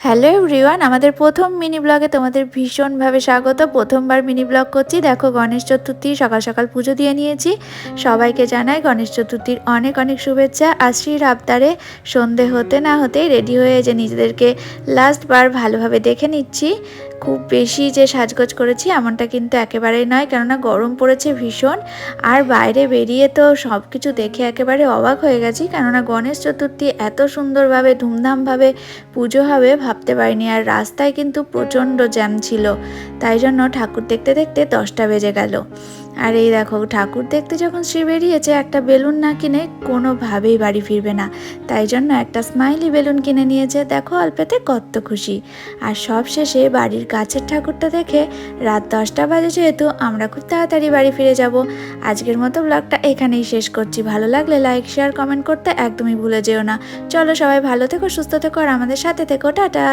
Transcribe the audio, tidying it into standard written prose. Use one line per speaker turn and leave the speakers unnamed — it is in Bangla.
হ্যালো এভরিওয়ান, আমাদের প্রথম মিনি ব্লগে তোমাদের ভীষণভাবে স্বাগত। প্রথমবার মিনি ব্লগ করছি। দেখো, গণেশ চতুর্থী সকাল সকাল পুজো দিয়ে নিয়েছি। সবাইকে জানাই গণেশ চতুর্থীর অনেক অনেক শুভেচ্ছা। আশ্রির আবদারে সন্ধে হতে না হতেই রেডি হয়ে যে নিজেদেরকে লাস্টবার ভালোভাবে দেখে নিচ্ছি। খুব বেশি যে সাজগোজ করেছি এমনটা কিন্তু একেবারেই নয়, কেননা গরম পড়েছে ভীষণ। আর বাইরে বেরিয়ে তো সব কিছু দেখে একেবারে অবাক হয়ে গেছি, কেননা গণেশ চতুর্থী এত সুন্দরভাবে ধুমধামভাবে পুজো হবে ভাবতে পারিনি। আর রাস্তায় কিন্তু প্রচণ্ড জ্যাম ছিল, তাই জন্য ঠাকুর দেখতে দেখতে 10টা বেজে গেল। আর এই দেখো, ঠাকুর দেখতে যখন শ্রী বেরিয়েছে, একটা বেলুন না কিনে কোনোভাবেই বাড়ি ফিরবে না, তাই জন্য একটা স্মাইলি বেলুন কিনে নিয়েছে। দেখো অল্পেতে কত খুশি। আর সব শেষে বাড়ির কাছের ঠাকুরটা দেখে রাত 10টা বাজে, যেহেতু আমরা খুব তাড়াতাড়ি বাড়ি ফিরে যাব। আজকের মতো ব্লগটা এখানেই শেষ করছি। ভালো লাগলে লাইক শেয়ার কমেন্ট করতে একদমই ভুলে যেও না। চলো সবাই ভালো থেকো, সুস্থ থেকো আর আমাদের সাথে থেকো। টাটা।